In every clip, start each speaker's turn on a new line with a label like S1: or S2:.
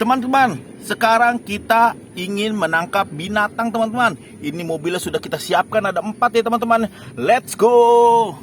S1: Teman-teman, sekarang kita ingin menangkap binatang, teman-teman. Ini mobilnya sudah kita siapkan, ada 4 ya teman-teman. Let's go.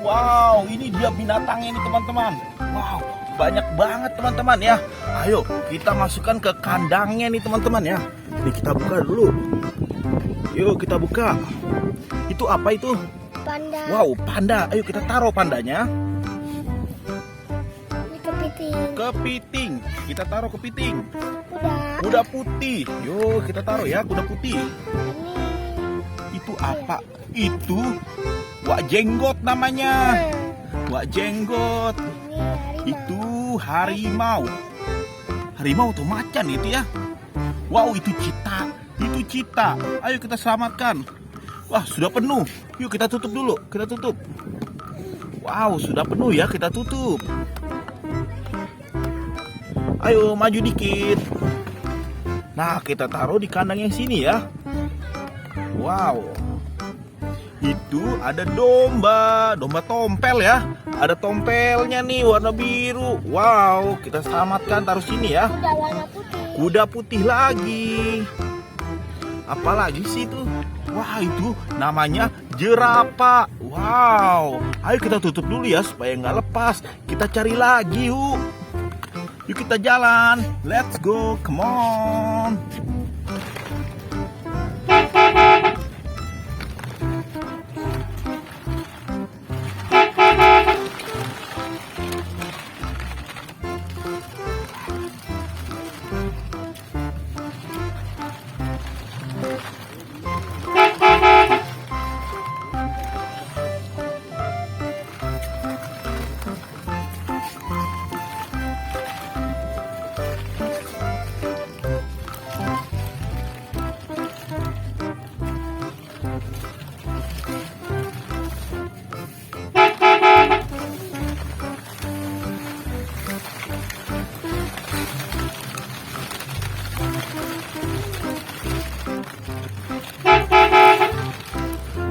S1: Wow, ini dia binatangnya ini teman-teman. Wow, banyak banget teman-teman ya. Ayo kita masukkan ke kandangnya nih teman-teman ya. Ini kita buka dulu. Yuk kita buka. Itu apa itu?
S2: Panda.
S1: Wow, panda. Ayo kita taruh pandanya.
S2: Ini kepiting.
S1: Kepiting. Kita taruh kepiting.
S2: Kuda.
S1: Kuda putih. Yuk kita taruh ya kuda putih.
S2: Ini.
S1: Itu apa? Itu wak jenggot namanya. Wak jenggot.
S2: Ini harimau.
S1: Itu harimau. Harimau atau macan itu ya. Wow, itu cita. Itu cita. Ayo kita selamatkan. Wah, sudah penuh. Yuk kita tutup dulu. Kita tutup. Wow, sudah penuh ya. Kita tutup. Ayo maju dikit. Nah, kita taruh di kandang yang sini ya. Wow. Itu ada domba. Domba tompel ya. Ada tompelnya nih warna biru. Wow, kita selamatkan, taruh sini ya.
S2: Kuda warna putih.
S1: Kuda putih lagi. Apalagi sih itu? Wah, itu namanya jerapah. Wow. Ayo kita tutup dulu ya supaya nggak lepas. Kita cari lagi yuk. Yuk kita jalan. Let's go. Come on.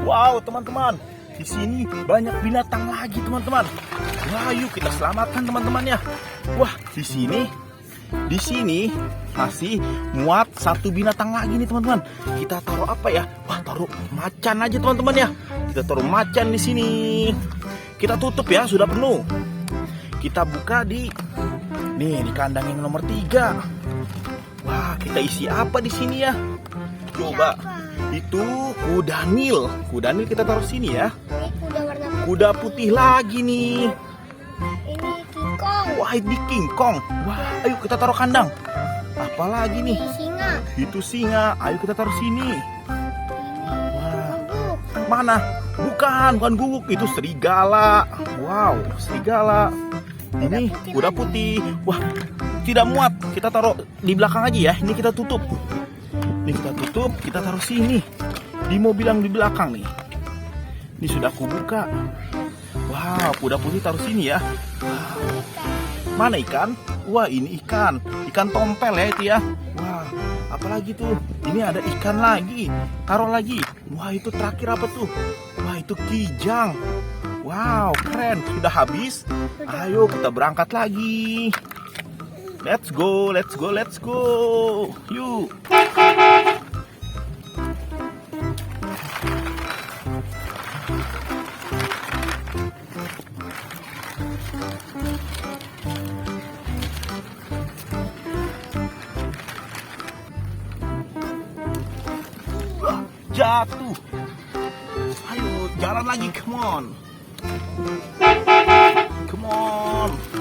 S1: Wow, teman-teman, di sini banyak binatang lagi, teman-teman. Wah, yuk kita selamatkan teman-teman ya. Wah, di sini masih muat satu binatang lagi nih, teman-teman. Kita taruh apa ya? Wah, taruh macan aja, teman-teman ya. Kita taruh macan di sini. Kita tutup ya, sudah penuh. Kita buka di kandang yang nomor 3. Wah, kita isi apa di sini ya? Coba. Itu kuda Nil. Kuda Nil kita taruh sini ya.
S2: Ini kuda warna putih.
S1: Kuda putih lagi nih.
S2: Ini King Kong.
S1: Wah, ini King Kong. Wah, ayo kita taruh kandang. Apalagi nih?
S2: Ini singa.
S1: Itu singa. Ayo kita taruh sini. Wah,
S2: Guguk.
S1: mana? Bukan guguk. Itu serigala. Wow, serigala. Ini kuda putih. Wah, tidak muat. Kita taruh di belakang aja ya. Ini kita tutup. Ini kita tutup, kita taruh sini. Di mobil yang di belakang nih. Ini sudah aku buka. Wow, kuda putih taruh sini ya. Wow. Mana ikan? Wah, ini ikan. Ikan tompel ya itu ya. Wah, apalagi tuh? Ini ada ikan lagi. Taruh lagi. Wah, itu terakhir apa tuh? Wah, itu kijang. Wow, keren. Sudah habis. Ayo kita berangkat lagi. Let's go, let's go, let's go. Yuk. jatuh. Ayo, jalan lagi, come on. Come on.